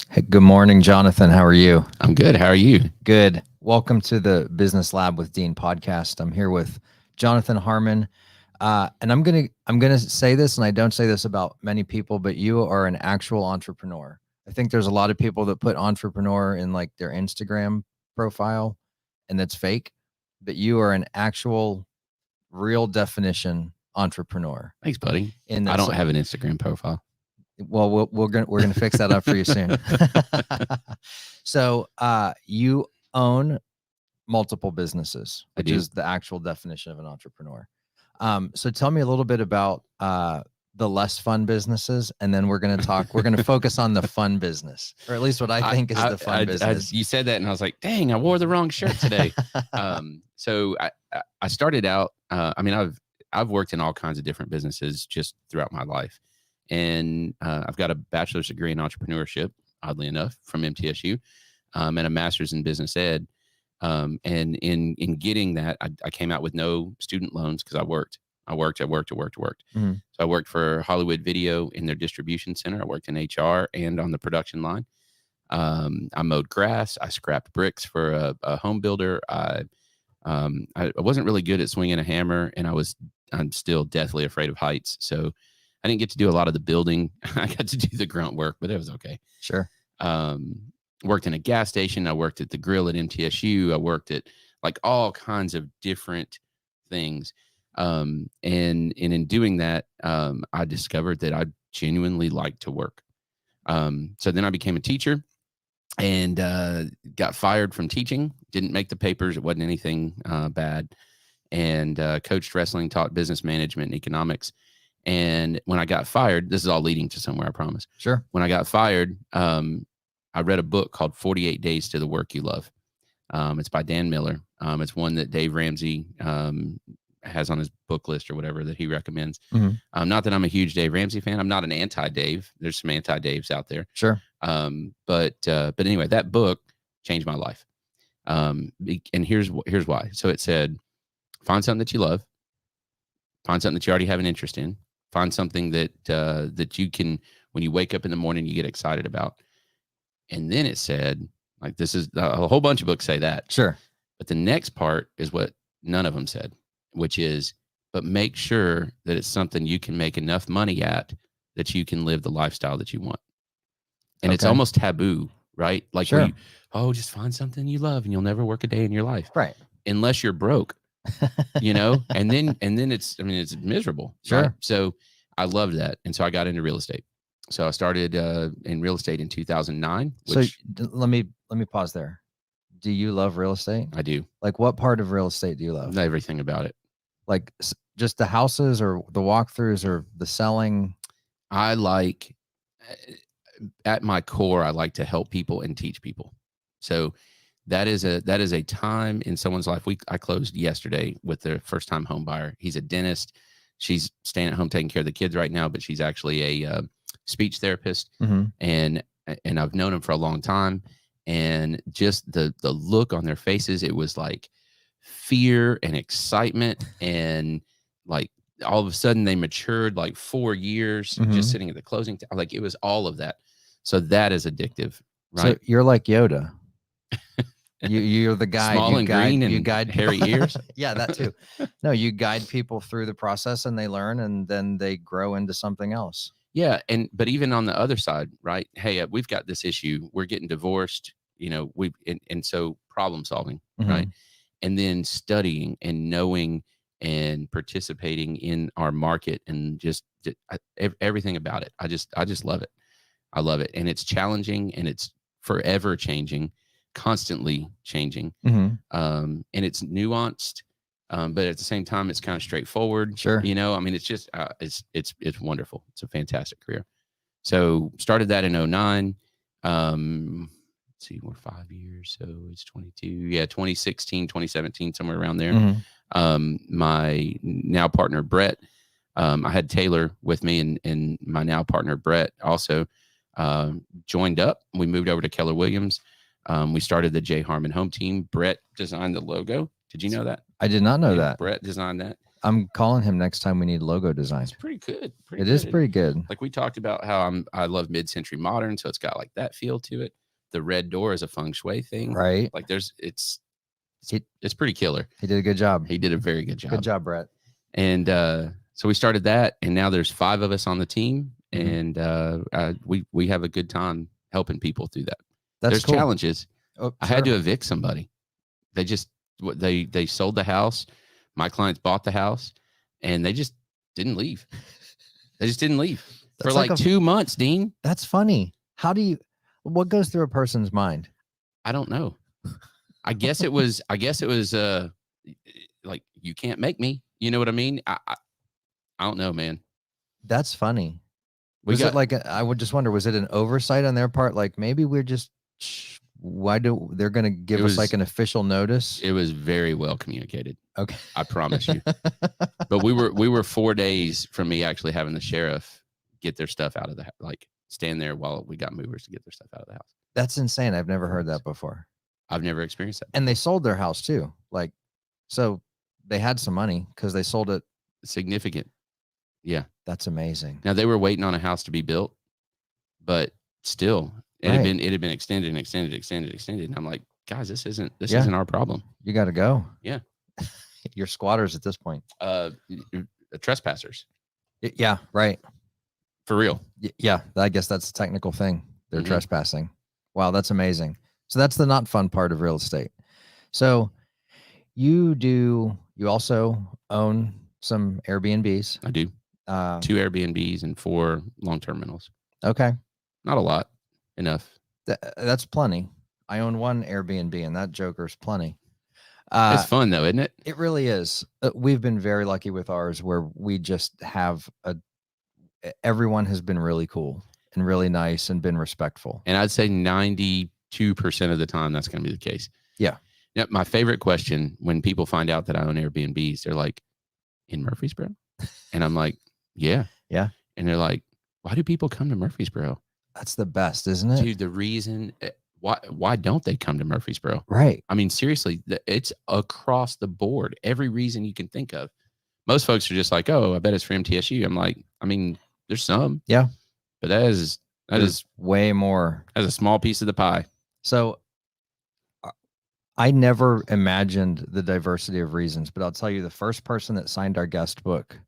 Hey, good morning, Jonathan. How are you? I'm good. How are you? Good. Welcome to the Business Lab with Dean podcast. I'm here with Jonathan Harmon, and I'm gonna say this, and I don't say this about many people, but you are an actual entrepreneur. I think there's a lot of people that put entrepreneur in like their Instagram profile, and that's fake. But you are an actual, real definition entrepreneur. Thanks, buddy. In I that, don't have an Instagram profile. well, we're gonna fix that up for you soon. So, you own multiple businesses, I which do. is the actual definition of an entrepreneur. So tell me a little bit about the less fun businesses, and then we're going to talk. We're going to focus on the fun business, or at least what I think is the fun business. You said that, and I was like, "Dang, I wore the wrong shirt today." So I started out. I've worked in all kinds of different businesses just throughout my life, and I've got a bachelor's degree in entrepreneurship, oddly enough, from MTSU, and a master's in business ed. And in getting that, I came out with no student loans because I worked. Mm-hmm. So I worked for Hollywood Video in their distribution center. I worked in HR and on the production line. I mowed grass. I scrapped bricks for a home builder. I wasn't really good at swinging a hammer, and I'm still deathly afraid of heights. So I didn't get to do a lot of the building. I got to do the grunt work, but it was okay. Sure. Worked in a gas station. I worked at the grill at MTSU. I worked at like all kinds of different things. And in doing that, I discovered that I genuinely like to work. So then I became a teacher and got fired from teaching. Didn't make the papers. It wasn't anything bad. And coached wrestling, taught business management and economics. And when I got fired, this is all leading to somewhere, I promise. Sure. When I got fired, I read a book called 48 Days to the Work You Love. It's by Dan Miller. It's one that Dave Ramsey has on his book list or whatever that he recommends. Mm-hmm. Not that I'm a huge Dave Ramsey fan. I'm not an anti-Dave. There's some anti-Daves out there. Sure. But anyway, that book changed my life. And here's why. So it said, find something that you love, find something that you already have an interest in, find something that you can, when you wake up in the morning, you get excited about. And then it said, like, this is a whole bunch of books say that. Sure. But the next part is what none of them said, which is, but make sure that it's something you can make enough money at that you can live the lifestyle that you want. And it's almost taboo, right? Like, sure. Just find something you love and you'll never work a day in your life. Right. Unless you're broke, and then it's miserable. Sure. Right? So I loved that. And so I got into real estate. So I started in real estate in 2009. So let me pause there. Do you love real estate? I do. Like, what part of real estate do you love? Everything about it. Like just the houses or the walkthroughs or the selling? I like, at my core, I like to help people and teach people. So that is a time in someone's life. I closed yesterday with their first time home buyer. He's a dentist. She's staying at home taking care of the kids right now, but she's actually a speech therapist. Mm-hmm. And I've known him for a long time. And just the look on their faces, it was like fear and excitement. And like all of a sudden they matured like 4 years, just sitting at the closing. Like it was all of that. So that is addictive, right? So you're like Yoda. You're the guy. Small and green and you guide hairy ears. Yeah, that too. No, you guide people through the process and they learn and then they grow into something else. Yeah. But even on the other side, right? Hey, we've got this issue. We're getting divorced, and so problem solving, right? And then studying and knowing and participating in our market and just everything about it. I just love it. I love it. And it's challenging and it's forever changing, constantly changing. And it's nuanced. But at the same time, it's kind of straightforward. Sure. It's just, it's wonderful. It's a fantastic career. So started that in 2009. Let's see, we're 5 years. So it's 22. Yeah. 2016, 2017, somewhere around there. My now partner, Brett, I had Taylor with me and my now partner, Brett, also joined up. We moved over to Keller Williams. We started the J. Harmon home team. Brett designed the logo. Did you know that? I did not know that. Brett designed that. I'm calling him next time we need logo design. It's pretty good. It is pretty good. Like we talked about how I love mid-century modern, so it's got like that feel to it. The red door is a feng shui thing, right? Like it's pretty killer. He did a good job. He did a very good job. Good job, Brett. And so we started that, and now there's 5 of us on the team, and we have a good time helping people through that. There's cool. challenges. I had to evict somebody. They sold the house. My clients bought the house, and they just didn't leave. They just didn't leave for like 2 months, Dean. That's funny. What goes through a person's mind? I don't know. I guess it was like, you can't make me. You know what I mean? I don't know, man. That's funny. I would just wonder, was it an oversight on their part? Like maybe we're just, they're going to give us like an official notice? It was very well communicated. Okay. I promise you. But we were 4 days from me actually having the sheriff get their stuff out of the, like stand there while we got movers to get their stuff out of the house. That's insane. I've never heard that before. I've never experienced that. And they sold their house too. Like, so they had some money because they sold it. Significant. Yeah. That's amazing. Now they were waiting on a house to be built, but still it had been extended and extended. And I'm like, guys, this isn't our problem. You got to go. Yeah. You're squatters at this point. Trespassers. Yeah. Right. For real. Yeah. I guess that's the technical thing. They're trespassing. Wow. That's amazing. So that's the not fun part of real estate. So you also own some Airbnbs. I do. 2 Airbnbs and 4 long-term rentals. Okay. Not a lot. Enough. That's plenty. I own 1 Airbnb, and that joker's plenty. It's fun though, isn't it? It really is. We've been very lucky with ours where we just have everyone has been really cool and really nice and been respectful. And I'd say 92% of the time that's going to be the case. Yeah. Now, my favorite question when people find out that I own Airbnbs, they're like, in Murfreesboro? And I'm like, yeah. Yeah. And they're like, why do people come to Murfreesboro? That's the best, isn't it? Dude, the reason why don't they come to Murfreesboro? Right. I mean, seriously, it's across the board. Every reason you can think of. Most folks are just like, oh, I bet it's for MTSU. I'm like, I mean, there's some. Yeah. But that is way more. As a small piece of the pie. So I never imagined the diversity of reasons, but I'll tell you the first person that signed our guest book,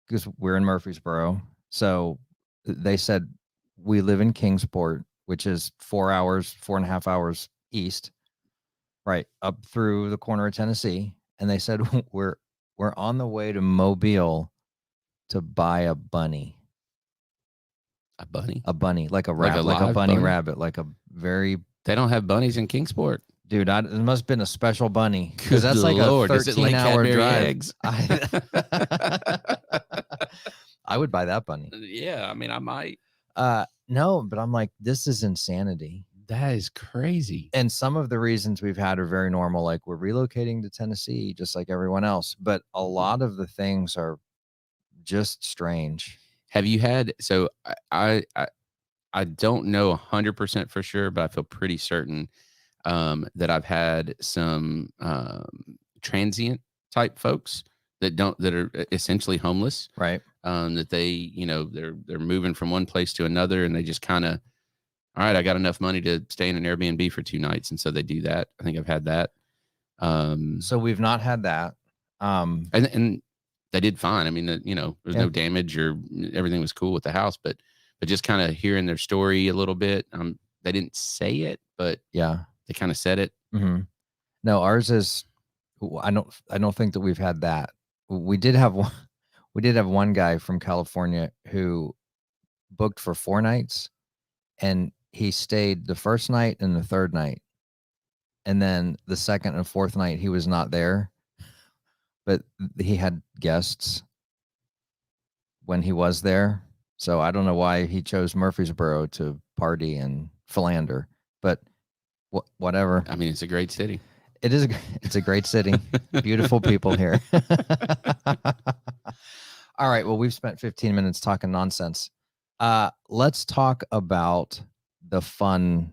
because we're in Murfreesboro. So they said, we live in Kingsport, which is 4.5 hours east, right up through the corner of Tennessee. And they said, we're on the way to Mobile to buy a bunny. A bunny? A bunny, like a rabbit, like a bunny rabbit, like a very... They don't have bunnies in Kingsport. Dude, it must have been a special bunny because that's like a 13-hour drive. Eggs? I would buy that bunny. Yeah, I mean, I might. No, but I'm like, this is insanity. That is crazy. And some of the reasons we've had are very normal, like we're relocating to Tennessee, just like everyone else. But a lot of the things are just strange. Have you had? So I don't know 100% for sure, but I feel pretty certain that I've had some transient type folks that are essentially homeless, right? That they, they're moving from one place to another, and they just kind of, all right, I got enough money to stay in an Airbnb for 2 nights, and so they do that. I think I've had that. So we've not had that, and they did fine. I mean, there's no damage or everything was cool with the house, but just kind of hearing their story a little bit. They didn't say it, but yeah, they kind of said it. Mm-hmm. No, ours is. I don't think that we've had that. We did have one. We did have one guy from California who booked for 4 nights, and he stayed the first night and the third night, and then the second and fourth night he was not there, but he had guests when he was there. So I don't know why he chose Murfreesboro to party and philander, but whatever. I mean, it's a great city. It is. It's a great city. Beautiful people here. All right. Well, we've spent 15 minutes talking nonsense. Let's talk about the fun.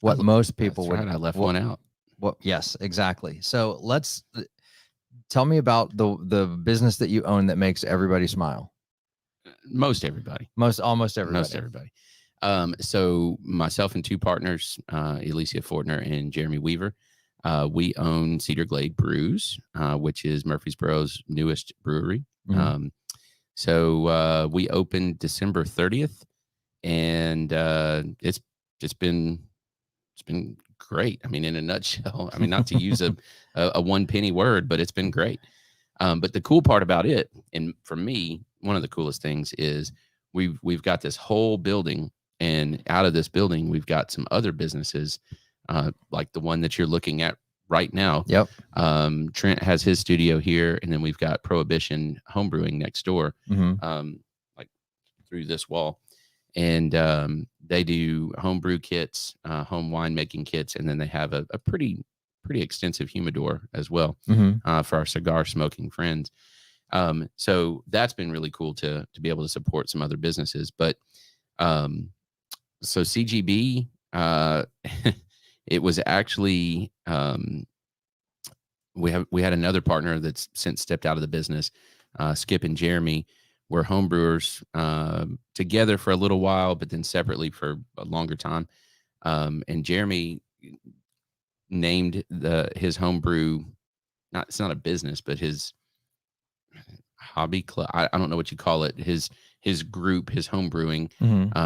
What most people would. Right, I left one out. Yes, exactly. So Tell me about the business that you own that makes everybody smile. Most everybody. Almost everybody. Most everybody. So myself and two partners, Alicia Fortner and Jeremy Weaver, we own Cedar Glade Brews, which is Murfreesboro's newest brewery. Mhm. So we opened December 30th, and it's been great. I mean, in a nutshell, I mean, not to use a one penny word, but it's been great. But the cool part about it, and for me, one of the coolest things is we've got this whole building, and out of this building, we've got some other businesses, like the one that you're looking at right now. Yep. Trent has his studio here, and then we've got Prohibition Homebrewing next door, like through this wall. And they do homebrew kits, home winemaking kits, and then they have a pretty extensive humidor as well for our cigar smoking friends. So that's been really cool to be able to support some other businesses. But so CGB, it was actually we had another partner that's since stepped out of the business, Skip and Jeremy. Were homebrewers together for a little while, but then separately for a longer time. And Jeremy named his homebrew, it's not a business, but his hobby club. I don't know what you call it. His group, his homebrewing,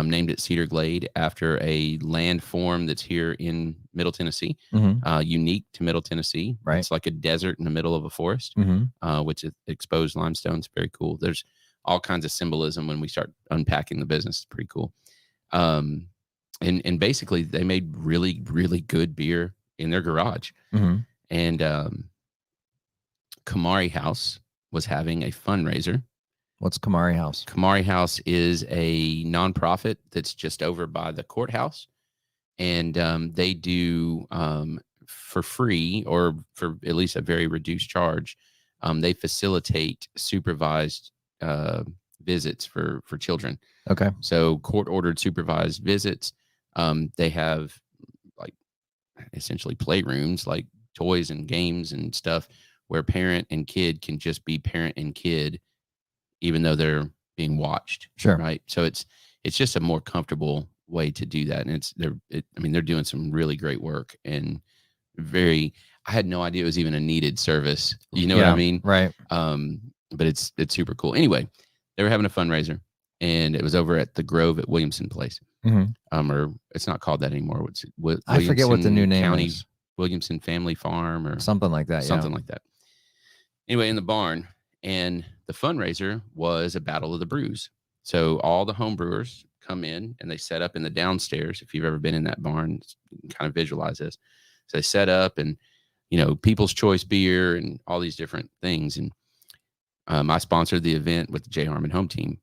named it Cedar Glade after a landform that's here in Middle Tennessee, unique to Middle Tennessee. Right. It's like a desert in the middle of a forest, which is exposed limestone. It's very cool. There's all kinds of symbolism when we start unpacking the business. It's pretty cool. And basically they made really, really good beer in their garage. And Kamari House was having a fundraiser. What's Kamari House? Kamari House is a nonprofit that's just over by the courthouse. And they do for free, or for at least a very reduced charge, they facilitate supervised visits for children. Okay. So court ordered supervised visits. They have like essentially playrooms, like toys and games and stuff, where parent and kid can just be parent and kid, even though they're being watched. Sure. Right. So it's just a more comfortable way to do that. And they're doing some really great work, and I had no idea it was even a needed service. You know what I mean? Right. But it's super cool. Anyway, they were having a fundraiser, and it was over at the Grove at Williamson Place. Or it's not called that anymore. I forget what the new name is. Williamson Family Farm or something like that. Something like that. Anyway, in the barn, and the fundraiser was a battle of the brews. So all the home brewers come in and they set up in the downstairs. If you've ever been in that barn, you can kind of visualize this. So they set up, and People's Choice beer and all these different things. And I sponsored the event with the J. Harmon home team.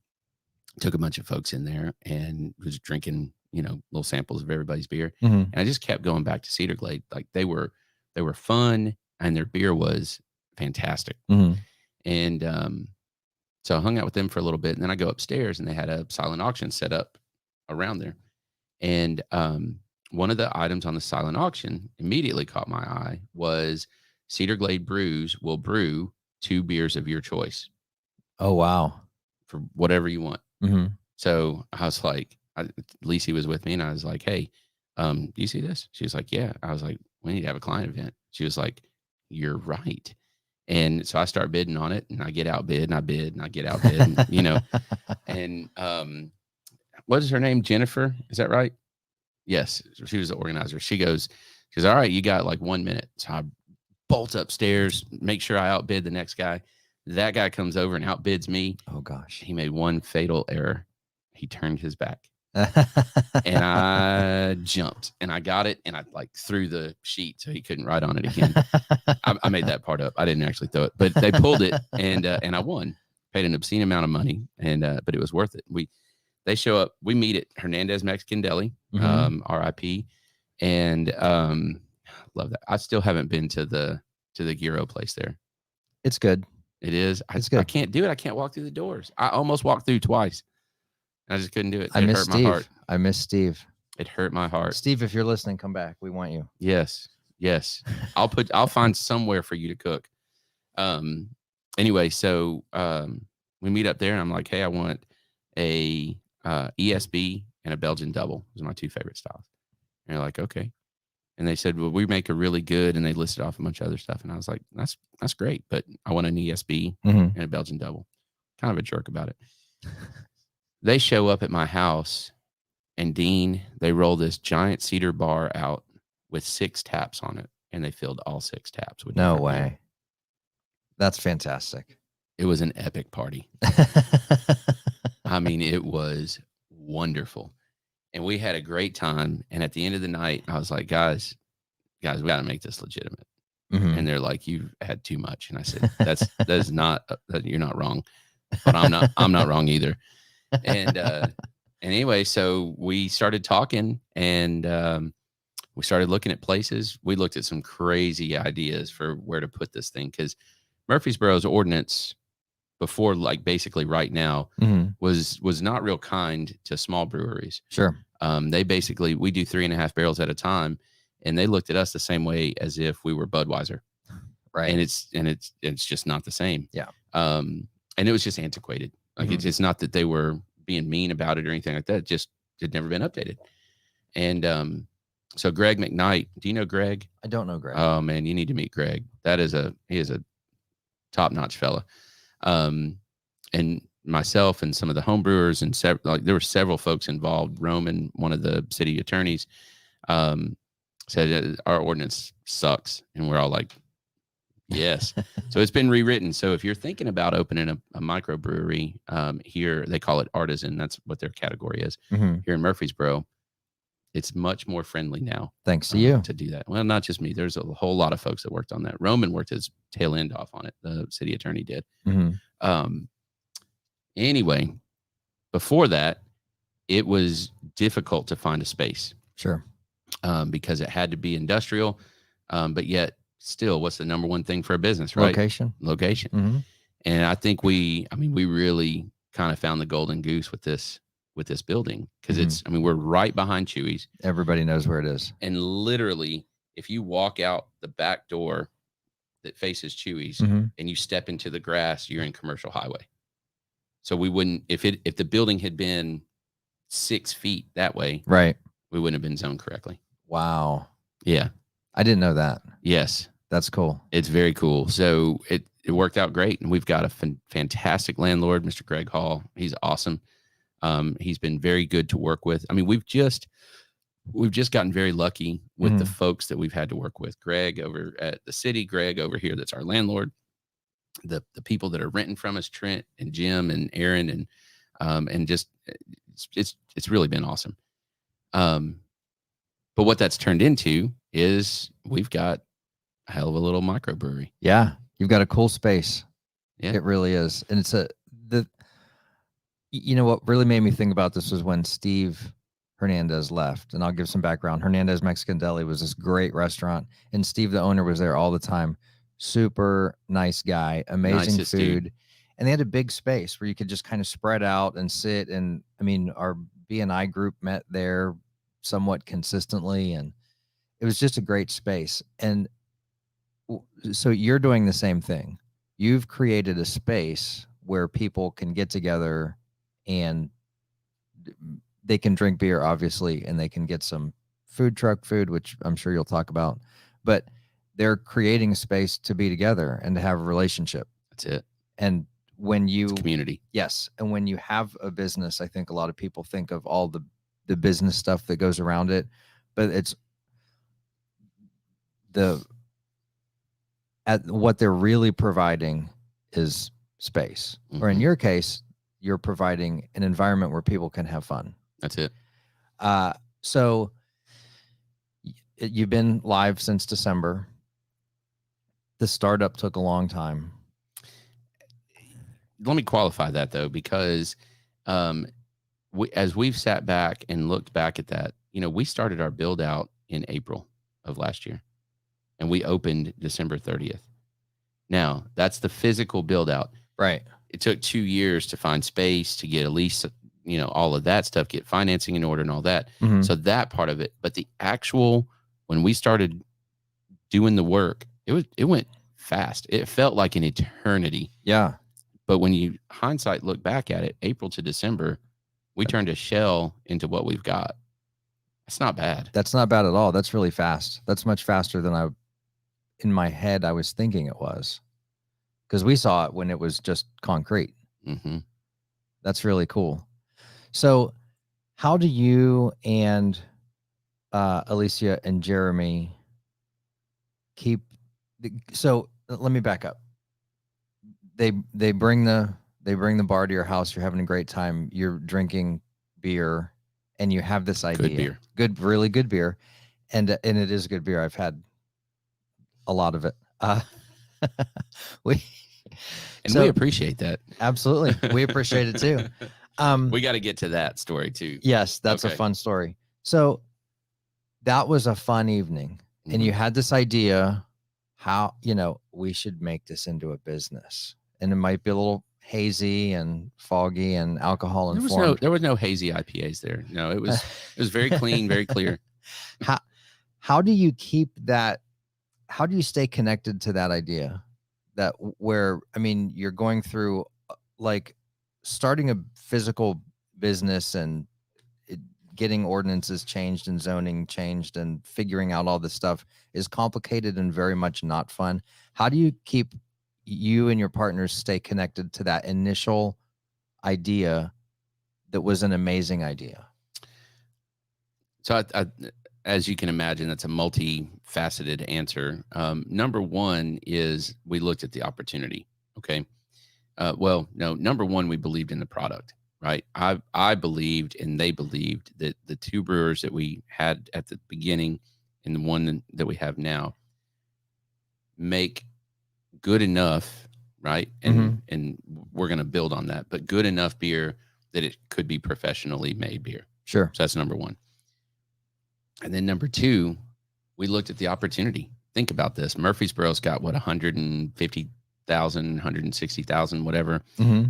Took a bunch of folks in there and was drinking, little samples of everybody's beer. And I just kept going back to Cedar Glade. Like they were fun, and their beer was fantastic. And so I hung out with them for a little bit, and then I go upstairs, and they had a silent auction set up around there. And one of the items on the silent auction immediately caught my eye was Cedar Glade Brews will brew 2 beers of your choice. Oh, wow. For whatever you want. So I was like, Lacey was with me, and I was like, hey, do you see this? She was like, yeah. I was like, we need to have a client event. She was like, you're right. And so I start bidding on it, and I get outbid, and I bid, and I get outbid, and, and what is her name? Jennifer. Is that right? Yes. She was the organizer. She goes, all right, you got like 1 minute. So I bolt upstairs, make sure I outbid the next guy. That guy comes over and outbids me. Oh gosh. He made one fatal error. He turned his back. And I jumped, and I got it, and I like threw the sheet so he couldn't write on it again. I made that part up. I didn't actually throw it, but they pulled it, and I won. Paid an obscene amount of money, and but it was worth it. They show up. We meet at Hernandez Mexican Deli, RIP, and love that. I still haven't been to the gyro place there. It's good. It is. It's good. I can't do it. I can't walk through the doors. I almost walked through twice. I just couldn't do it. I miss Steve. My heart. I miss Steve. It hurt my heart. Steve, if you're listening, come back. We want you. Yes. I'll find somewhere for you to cook. Anyway, so we meet up there, and I'm like, hey, I want a ESB and a Belgian double. Those are my two favorite styles. And they're like, okay. And they said, well, we make a really good, and they listed off a bunch of other stuff. And I was like, that's great, but I want an ESB and a Belgian double. Kind of a jerk about it. They show up at my house, and Dean, they roll this giant cedar bar out with 6 taps on it, and they filled all 6 taps with No different way. beer. That's fantastic. It was an epic party. I mean, it was wonderful. And we had a great time. And at the end of the night, I was like, guys, we got to make this legitimate. And they're like, you've had too much. And I said, that is not, you're not wrong, but I'm not wrong either. And anyway, so we started talking, and we started looking at places. We looked at some crazy ideas for where to put this thing, because Murfreesboro's ordinance before, like basically right now, was not real kind to small breweries. Sure. They basically, we do 3.5 barrels at a time, and they looked at us the same way as if we were Budweiser. Right. And it's just not the same. Yeah. And it was just antiquated. Like it's not that they were being mean about it or anything like that. Just had never been updated. And so Greg McKnight, do you know Greg? I don't know Greg. Oh man, you need to meet Greg. He is a top-notch fella. And myself and some of the home brewers and there were several folks involved. Roman, one of the city attorneys, said our ordinance sucks, and we're all like, yes. So it's been rewritten. So if you're thinking about opening a microbrewery, here they call it artisan. That's what their category is. Here in Murfreesboro, it's much more friendly now. Thanks to you to do that. Well, not just me. There's a whole lot of folks that worked on that. Roman worked his tail end off on it. The city attorney did. Anyway, before that, it was difficult to find a space. Sure. Because it had to be industrial, but yet still, what's the number one thing for a business, right? Location. And I think we really kind of found the golden goose with this building, because we're right behind Chewy's. Everybody knows where it is. And literally, if you walk out the back door that faces Chewy's and you step into the grass, you're in commercial highway. So we wouldn't, if the building had been 6 feet that way, right, we wouldn't have been zoned correctly. Wow. Yeah. I didn't know that. Yes. That's cool. It's very cool. So it worked out great. And we've got a fantastic landlord, Mr. Greg Hall. He's awesome. He's been very good to work with. I mean, we've just gotten very lucky with the folks that we've had to work with. Greg over at the city, Greg over here, that's our landlord. The people that are renting from us, Trent and Jim and Aaron, and just it's really been awesome. But what that's turned into is we've got a hell of a little microbrewery. Yeah, you've got a cool space. Yeah, it really is. And it's you know what really made me think about this was when Steve Hernandez left. And I'll give some background. Hernandez Mexican Deli was this great restaurant, and Steve, the owner, was there all the time. Super nice guy, amazing Nicest food. dude. And they had a big space where you could just kind of spread out and sit. And I mean, our BNI group met there somewhat consistently, and it was just a great space. And so you're doing the same thing. You've created a space where people can get together and they can drink beer, obviously, and they can get some food truck food, which I'm sure you'll talk about, but they're creating a space to be together and to have a relationship. That's it. And when it's community. Yes. And when you have a business, I think a lot of people think of all the business stuff that goes around it, but it's what they're really providing is space, or in your case, you're providing an environment where people can have fun. That's it. So you've been live since December. The startup took a long time. Let me qualify that though, because as we've sat back and looked back at that, we started our build out in April of last year, and we opened December 30th. Now that's the physical build out. Right. It took 2 years to find space, to get a lease, all of that stuff, get financing in order and all that. So that part of it, but the actual, when we started doing the work, it went fast. It felt like an eternity. Yeah. But when you hindsight look back at it, April to December, we turned a shell into what we've got. It's not bad. That's not bad at all. That's really fast. That's much faster than in my head, I was thinking it was, because we saw it when it was just concrete. Mm-hmm. That's really cool. So how do you and Alicia and Jeremy keep, so let me back up. They bring the bar to your house. You're having a great time. You're drinking beer, and you have this idea. Good beer. Good, really good beer, and it is good beer. I've had a lot of it. We appreciate that. Absolutely, we appreciate it too. We got to get to that story too. Yes, that's a fun story. So that was a fun evening, and you had this idea how, we should make this into a business, and it might be a little hazy and foggy and alcohol informed. There was no hazy IPAs there. No, it was very clean, very clear. How do you keep that? How do you stay connected to that idea? That where, I mean, you're going through like starting a physical business and getting ordinances changed and zoning changed and figuring out all this stuff is complicated and very much not fun. How do you keep you and your partners stay connected to that initial idea that was an amazing idea? So as you can imagine, that's a multifaceted answer. Number one is we looked at the opportunity. Okay. Number one, we believed in the product. Right. I believed, and they believed, that the two brewers that we had at the beginning and the one that we have now make good enough, right? And we're going to build on that, but good enough beer that it could be professionally made beer. Sure. So that's number one. And then number two, we looked at the opportunity. Think about this. Murfreesboro's got 150,000, 160,000, whatever.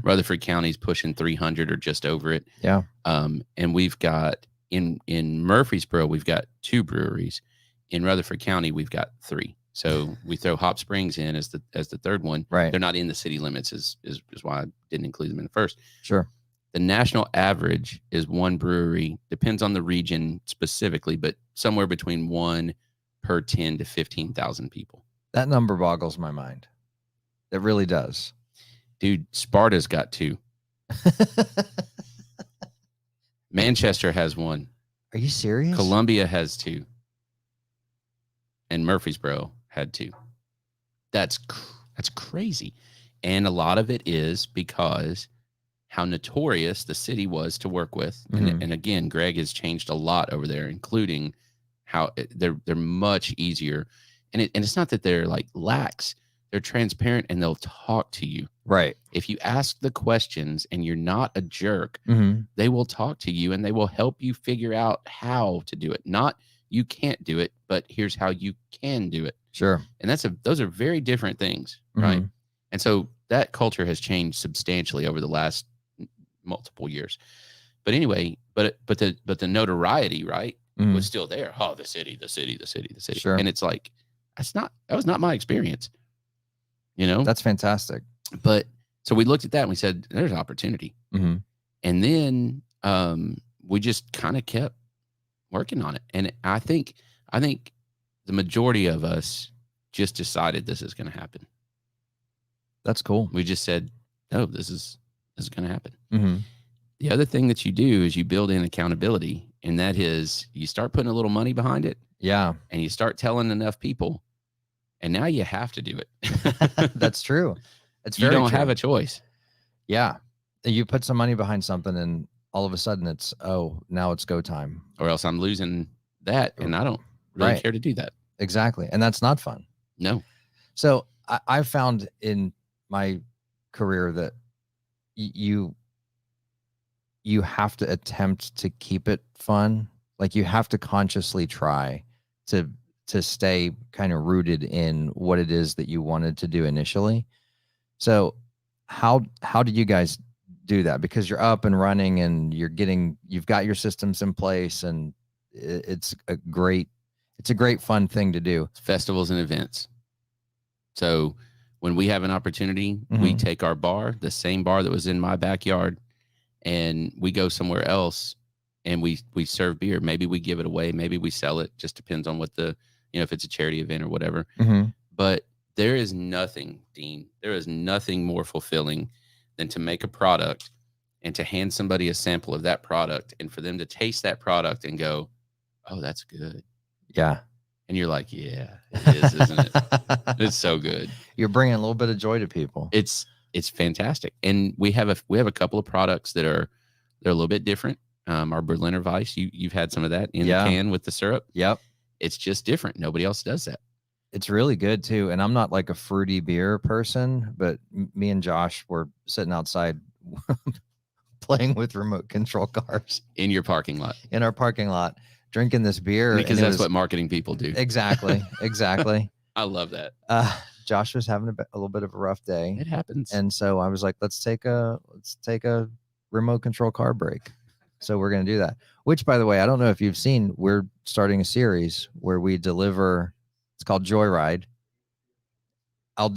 Rutherford County's pushing 300 or just over it. Yeah. And we've got in Murfreesboro, we've got 2 breweries. In Rutherford County, we've got 3. So we throw Hop Springs in as the third one. Right. They're not in the city limits is why I didn't include them in the first. Sure. The national average is 1 brewery, depends on the region specifically, but somewhere between 1 per 10 to 15,000 people. That number boggles my mind. It really does. Dude, Sparta's got 2. Manchester has 1. Are you serious? Columbia has 2. And Murfreesboro had 2. That's crazy. And a lot of it is because how notorious the city was to work with. And again, Greg has changed a lot over there, including how they're much easier. And it's not that they're like lax. They're transparent and they'll talk to you. Right. If you ask the questions and you're not a jerk, they will talk to you and they will help you figure out how to do it. Not you can't do it, but here's how you can do it. Sure. And those are very different things, right? And so that culture has changed substantially over the last multiple years. But anyway, but the notoriety, right, was still there. Oh, the city. Sure. And it's like that was not my experience. That's fantastic. But so we looked at that and we said, there's opportunity. And then we just kind of kept working on it. And I think the majority of us just decided this is going to happen. That's cool. We just said, no, this is going to happen. The other thing that you do is you build in accountability. And that is you start putting a little money behind it. Yeah. And you start telling enough people. And now you have to do it. That's true. You don't have a choice. Yeah. You put some money behind something and all of a sudden it's, now it's go time. Or else I'm losing that. And I don't really care to do that. Exactly. And that's not fun. No. So I found in my career that you have to attempt to keep it fun. Like you have to consciously try to stay kind of rooted in what it is that you wanted to do initially. So how do you guys do that? Because you're up and running and you've got your systems in place, and it's a great fun thing to do. Festivals and events. So when we have an opportunity, we take our bar, the same bar that was in my backyard, and we go somewhere else and we serve beer. Maybe we give it away, maybe we sell it. Just depends on what the, if it's a charity event or whatever. But there is nothing, Dean, there is nothing more fulfilling than to make a product and to hand somebody a sample of that product and for them to taste that product and go, oh, that's good. Yeah. And you're like, yeah, it is, isn't it? It's so good. You're bringing a little bit of joy to people. It's fantastic. And we have a couple of products they're a little bit different. Our Berliner Weiss, you've had some of that in the can with the syrup. Yep. It's just different. Nobody else does that. It's really good too. And I'm not like a fruity beer person, but me and Josh were sitting outside playing with remote control cars in your parking lot, in our parking lot, drinking this beer. Because that's what marketing people do. Exactly. Exactly. I love that. Josh was having a little bit of a rough day. It happens. And so I was like, let's take a remote control car break. So we're going to do that, which, by the way, I don't know if you've seen, we're starting a series where we deliver. It's called Joyride.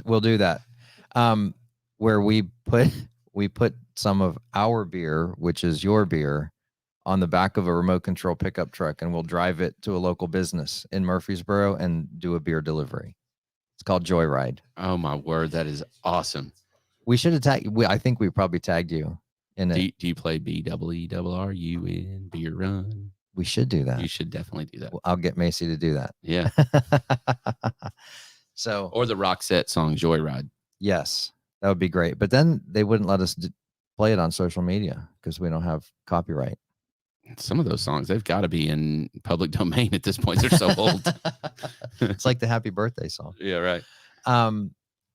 We'll do that. Where we put some of our beer, which is your beer, on the back of a remote control pickup truck, and we'll drive it to a local business in Murfreesboro and do a beer delivery. It's called Joyride. Oh my word, that is awesome. We should have tagged. I think we probably tagged you in it. Do you play BEERRUN Beer Run? We should do that. You should definitely do that. I'll get Macy to do that. Yeah. So, or the Roxette song Joyride. Yes, that would be great. But then they wouldn't let us play it on social media because we don't have copyright. Some of those songs, they've got to be in public domain at this point. They're so old. It's like the happy birthday song. Yeah, right.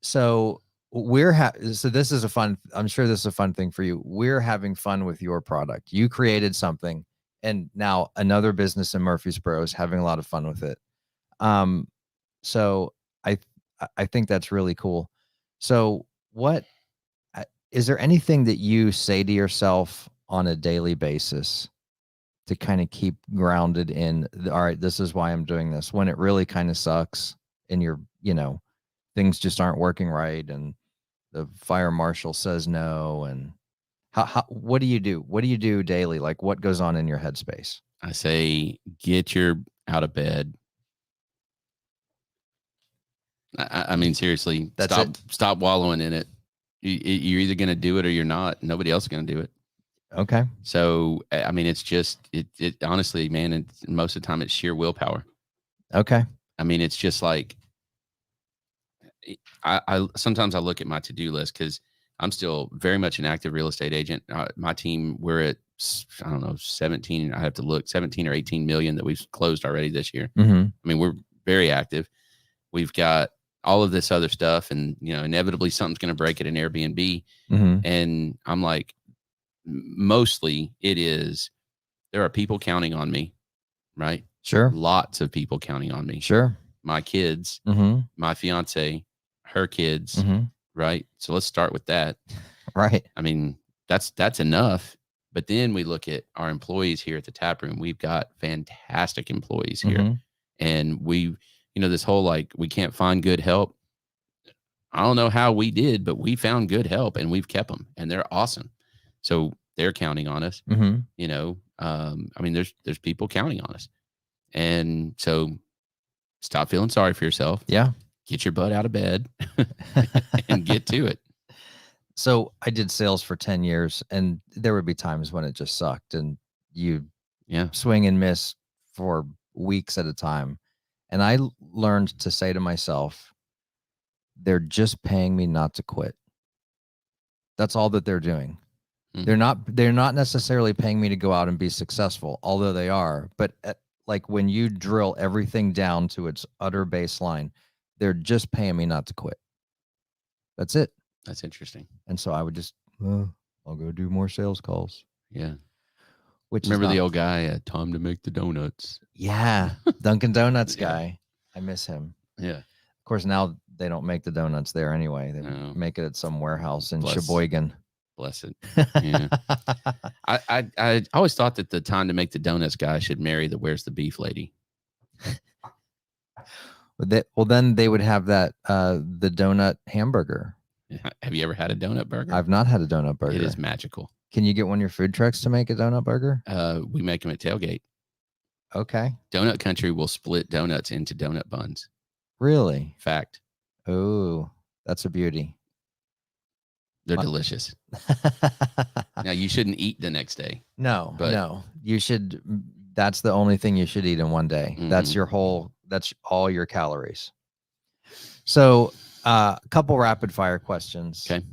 So so this is I'm sure this is a fun thing for you. We're having fun with your product. You created something, and now another business in Murfreesboro is having a lot of fun with it. So I think that's really cool. So is there anything that you say to yourself on a daily basis to kind of keep grounded in, all right, this is why I'm doing this, when it really kind of sucks and things just aren't working right and the fire marshal says no? And what do you do? What do you do daily? Like, what goes on in your headspace? I say, get your out of bed. I mean, seriously, stop wallowing in it. You're either going to do it or you're not. Nobody else is going to do it. Okay. So, I mean, it's just, it honestly, man, most of the time it's sheer willpower. Okay. I mean, it's just like, sometimes I look at my to-do list because I'm still very much an active real estate agent. My team, we're at, I don't know, 17, I have to look, 17 or 18 million that we've closed already this year. I mean, we're very active. We've got all of this other stuff, and inevitably something's going to break at an Airbnb. And I'm like, mostly it is, there are people counting on me, right? Sure. Lots of people counting on me. Sure. My kids, my fiance, her kids, right? So let's start with that. Right. I mean, that's enough. But then we look at our employees here at the tap room. We've got fantastic employees here. And this whole, like, we can't find good help. I don't know how we did, but we found good help and we've kept them, and they're awesome. So they're counting on us. I mean, there's people counting on us. And so stop feeling sorry for yourself. Yeah. Get your butt out of bed and get to it. So I did sales for 10 years, and there would be times when it just sucked and you swing and miss for weeks at a time. And I learned to say to myself, they're just paying me not to quit. That's all that they're doing. They're not necessarily paying me to go out and be successful, although they are. But like, when you drill everything down to its utter baseline, they're just paying me not to quit. That's it. That's interesting. And so I would just, I'll go do more sales calls. Yeah. Which remember the old guy, time to make the donuts. Yeah. Dunkin' Donuts guy. I miss him. Yeah. Of course, now they don't make the donuts there anyway. They make it at some warehouse in Sheboygan. Bless it. Yeah. I always thought that the time to make the donuts guy should marry the where's the beef lady. Well, then they would have that the donut hamburger. Have you ever had a donut burger? I've not had a donut burger. It is magical. Can you get one of your food trucks to make a donut burger? We make them at Tailgate. Okay. Donut Country will split donuts into donut buns. Really? Fact. Oh, that's a beauty. They're delicious. Now, you shouldn't eat the next day. No, But- no. You should. That's the only thing you should eat in one day. That's Mhm. that's all your calories. So, a couple rapid fire questions. Okay.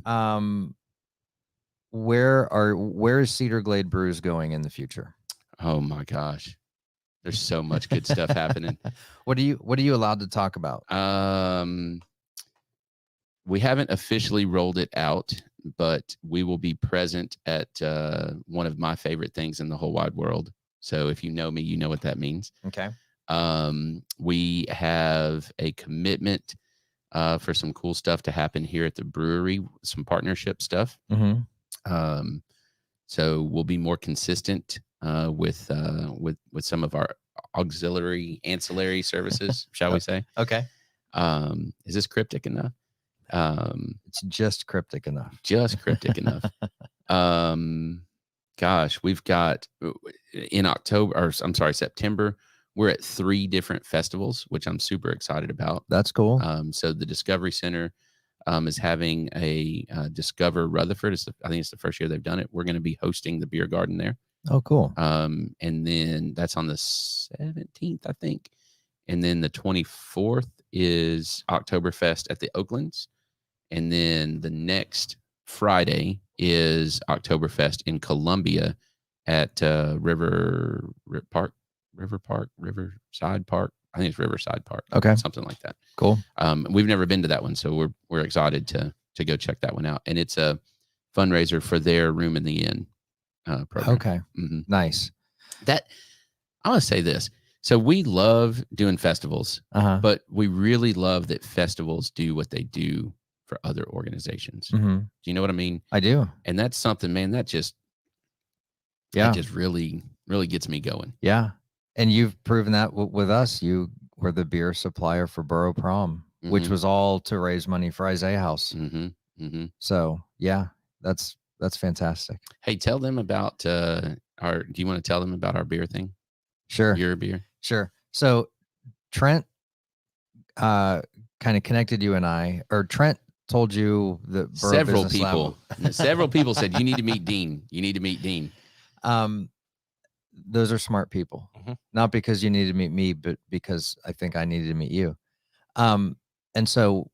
Where is Cedar Glade Brews going in the future? Oh my gosh. There's so much good stuff happening. What are you allowed to talk about? We haven't officially rolled it out, but we will be present at one of my favorite things in the whole wide world. So if you know me, you know what that means. Okay. We have a commitment for some cool stuff to happen here at the brewery, some partnership stuff. Mm-hmm. So we'll be more consistent with some of our ancillary services, shall we say? Okay. Is this cryptic enough? It's just cryptic enough. Just cryptic enough. Gosh, we've got in September, we're at 3 different festivals, which I'm super excited about. That's cool. So the Discovery Center is having a Discover Rutherford. I think it's the first year they've done it. We're going to be hosting the beer garden there. Oh, cool. And then that's on the 17th, I think. And then the 24th is Oktoberfest at the Oaklands. And then the next Friday is Oktoberfest in Columbia at Riverside Park. I think it's Riverside Park. Okay. Something like that. Cool. We've never been to that one, so we're excited to go check that one out. And it's a fundraiser for their Room in the Inn program. Okay. Mm-hmm. Nice. That I want to say this. So we love doing festivals, but we really love that festivals do what they do for other organizations. Mm-hmm. Do you know what I mean? I do. And that's something, man, that just really, really gets me going. Yeah. And you've proven that with us. You were the beer supplier for Borough Prom, which was all to raise money for Isaiah House. Mm-hmm. Mm-hmm. So yeah, that's fantastic. Hey, tell them about do you want to tell them about our beer thing? Sure. Your beer? Sure. So Trent kind of connected you and I, or Trent told you that several people said, you need to meet Dean. You need to meet Dean. Those are smart people, not because you need to meet me, but because I think I needed to meet you. And so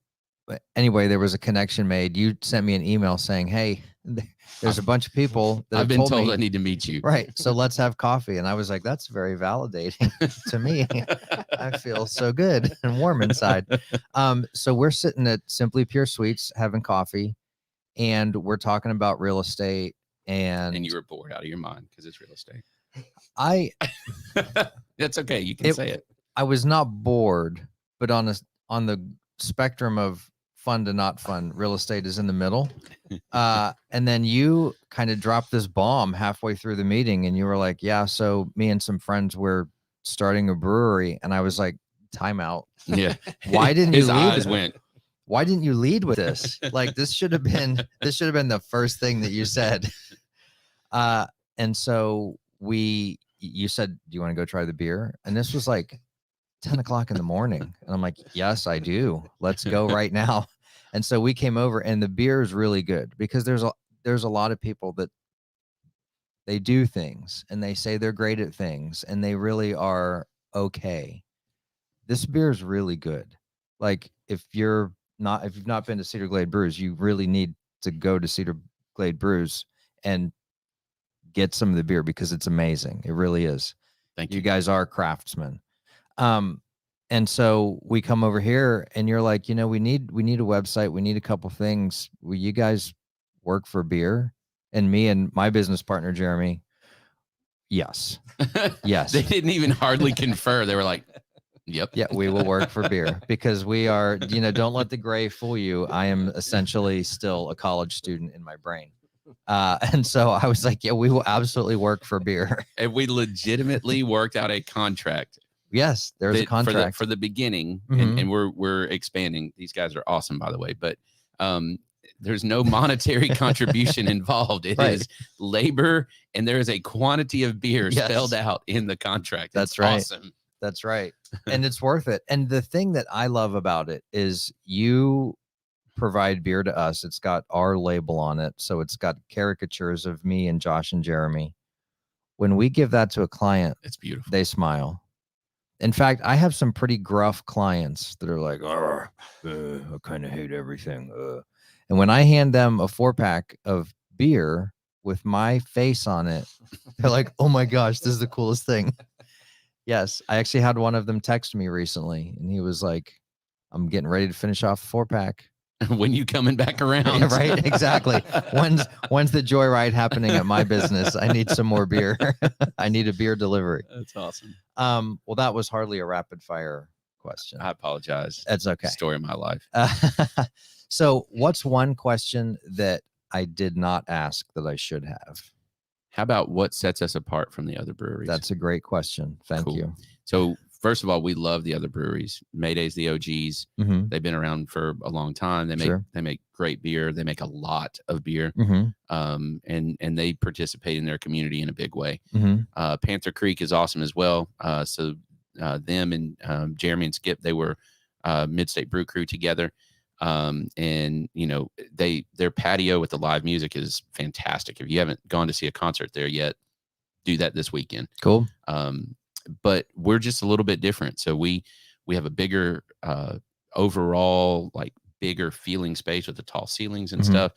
anyway, there was a connection made. You sent me an email saying, hey, there's a bunch of people that I've been told I need to meet you. Right. So let's have coffee. And I was like, that's very validating to me. I feel so good and warm inside. So we're sitting at Simply Pure Sweets having coffee, and we're talking about real estate. And you were bored out of your mind because it's real estate. That's okay. You can say it. I was not bored, but on the spectrum of fun to not fun, real estate is in the middle. And then you kind of dropped this bomb halfway through the meeting, and you were like, yeah, so me and some friends were starting a brewery. And I was like, time out. Yeah. Why didn't you His lead? eyes went. Why didn't you lead with this? Like, this should have been the first thing that you said. And so you said, do you want to go try the beer? And this was like 10 o'clock in the morning. And I'm like, yes, I do. Let's go right now. And so we came over, and the beer is really good because there's a lot of people that they do things and they say they're great at things and they really are okay. This beer is really good. Like, if you've not been to Cedar Glade Brews, you really need to go to Cedar Glade Brews and get some of the beer because it's amazing. It really is. Thank you. You guys are craftsmen. And so we come over here, and you're like, we need a website. We need a couple things. Will you guys work for beer? And me and my business partner, Jeremy. Yes. Yes. They didn't even hardly confer. They were like, yep. Yeah, we will work for beer because we are, don't let the gray fool you. I am essentially still a college student in my brain. And so I was like, yeah, we will absolutely work for beer. And we legitimately worked out a contract Yes, there's a contract for the beginning, Mhm. and we're expanding. These guys are awesome, by the way, but there's no monetary contribution involved. It Right. is labor, and there is a quantity of beer Yes. spelled out in the contract. That's It's right. awesome. That's right. And it's worth it. And the thing that I love about it is you provide beer to us. It's got our label on it. So it's got caricatures of me and Josh and Jeremy. When we give that to a client, It's beautiful. they smile. In fact, I have some pretty gruff clients that are like, I kind of hate everything. And when I hand them a 4-pack of beer with my face on it, they're like, oh my gosh, this is the coolest thing. Yes, I actually had one of them text me recently, and he was like, I'm getting ready to finish off the 4-pack. When you coming back around? Yeah, right, exactly. When's the joyride happening at my business? I need some more beer. I need a beer delivery. That's awesome. Well, that was hardly a rapid fire question. I apologize. That's okay. Story of my life. So what's one question that I did not ask that I should have? How about what sets us apart from the other breweries? That's a great question. Thank you. So first of all, we love the other breweries. Mayday's the OGs. Mm-hmm. They've been around for a long time. They make great beer. They make a lot of beer. Mm-hmm. And they participate in their community in a big way. Mm-hmm. Panther Creek is awesome as well. So them and Jeremy and Skip, they were Mid-State Brew Crew together. And you know, their patio with the live music is fantastic. If you haven't gone to see a concert there yet, do that this weekend. Cool. But we're just a little bit different. So we have a bigger overall, like bigger feeling space with the tall ceilings and stuff.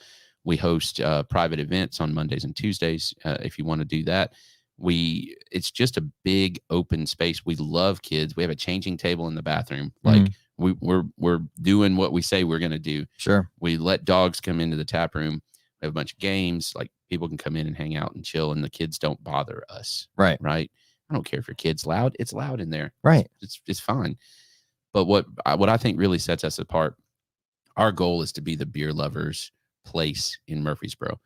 We host private events on Mondays and Tuesdays. If you want to do that, it's just a big open space. We love kids. We have a changing table in the bathroom. Like we're doing what we say we're going to do. Sure. We let dogs come into the tap room. We have a bunch of games. Like people can come in and hang out and chill, and the kids don't bother us. Right. Right. I don't care if your kid's loud. It's loud in there. Right. It's fine. But what I think really sets us apart, our goal is to be the beer lovers' place in Murfreesboro.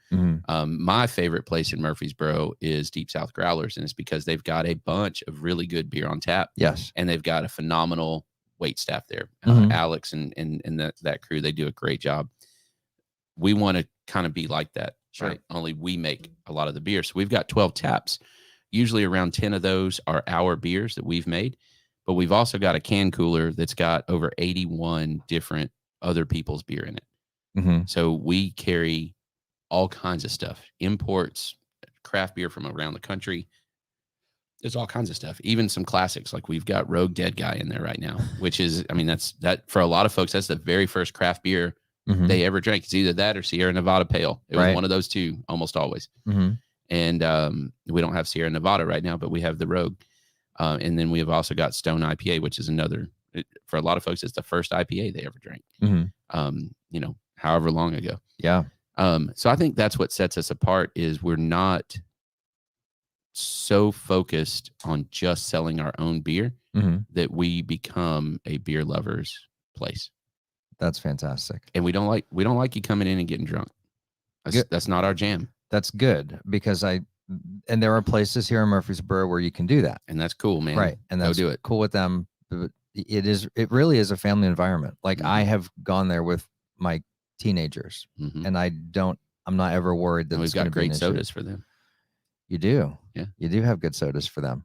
My favorite place in Murfreesboro is Deep South Growlers, and it's because they've got a bunch of really good beer on tap. Yes. And they've got a phenomenal wait staff there. Alex and that crew, they do a great job. We want to kind of be like that. Sure. Right? Only we make a lot of the beer. So we've got 12 taps. Usually around 10 of those are our beers that we've made, but we've also got a can cooler that's got over 81 different other people's beer in it. So we carry all kinds of stuff, imports, craft beer from around the country. There's all kinds of stuff, even some classics. Like we've got Rogue Dead Guy in there right now, which is, I mean, that for a lot of folks, that's the very first craft beer they ever drank. It's either that or Sierra Nevada Pale. It was one of those two almost always. And we don't have Sierra Nevada right now, but we have the Rogue. And then we have also got Stone IPA, which is for a lot of folks, it's the first IPA they ever drank, you know, however long ago. Yeah. So I think that's what sets us apart is we're not so focused on just selling our own beer that we become a beer lover's place. That's fantastic. And we don't like you coming in and getting drunk. That's not our jam. That's good because and there are places here in Murfreesboro where you can do that. And that's cool, man. Right. And that's do it. Cool with them. But it really is a family environment. Like I have gone there with my teenagers and I'm not ever worried that we've got great sodas for them. You do. Yeah. You do have good sodas for them.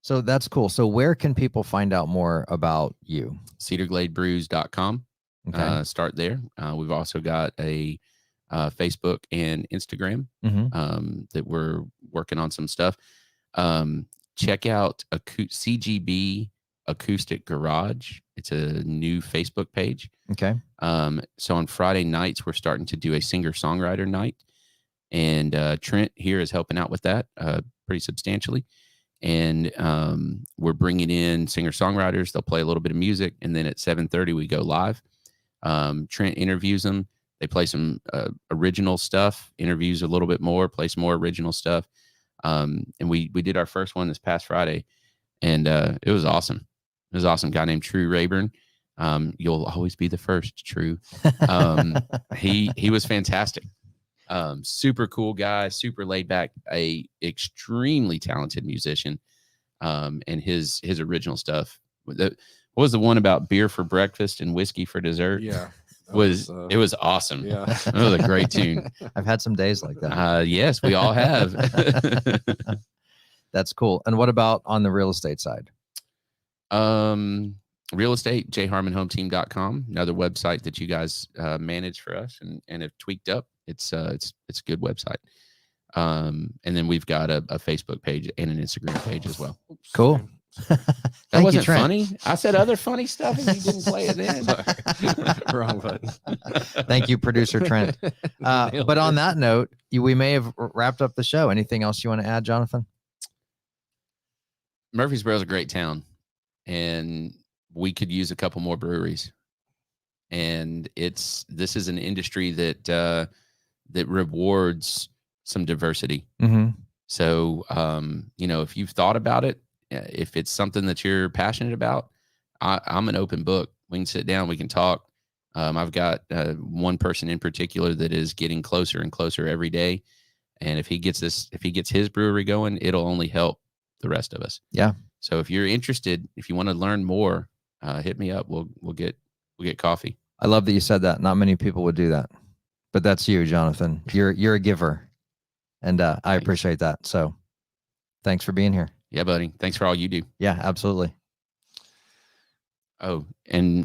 So that's cool. So where can people find out more about you? CedarGladeBrews.com. Okay. Start there. We've also got a Facebook and Instagram that we're working on some stuff. Check out CGB Acoustic Garage. It's a new Facebook page. Okay. So on Friday nights, we're starting to do a singer-songwriter night. And Trent here is helping out with that pretty substantially. And we're bringing in singer-songwriters. They'll play a little bit of music. And then at 7:30, we go live. Trent interviews them. They play some original stuff, interviews a little bit more, play some more original stuff. And we did our first one this past Friday. And it was awesome. It was awesome. A guy named True Rayburn. You'll always be the first, True. He was fantastic. Super cool guy, super laid back, a extremely talented musician. and his original stuff. What was the one about beer for breakfast and whiskey for dessert? Yeah. It was awesome. Yeah. It was a great tune. I've had some days like that. Yes, we all have. That's cool. And what about on the real estate side? Real estate, jharmonhometeam.com, another website that you guys manage for us and have tweaked up. It's a good website. And then we've got a Facebook page and an Instagram page as well. Cool. That wasn't funny. I said other funny stuff and you didn't play it then. Wrong button. Thank you, producer Trent. But on that note, we may have wrapped up the show. Anything else you want to add, Jonathan? Murfreesboro is a great town, and we could use a couple more breweries. And this is an industry that rewards some diversity. Mm-hmm. So, if you've thought about it, if it's something that you're passionate about, I'm an open book. We can sit down, we can talk. I've got one person in particular that is getting closer and closer every day. And if he gets his brewery going, it'll only help the rest of us. Yeah. So if you're interested, if you want to learn more, hit me up. We'll get coffee. I love that you said that. Not many people would do that, but that's you, Jonathan. You're a giver, and I appreciate that. So thanks for being here. Yeah, buddy. Thanks for all you do. Yeah, absolutely. Oh, and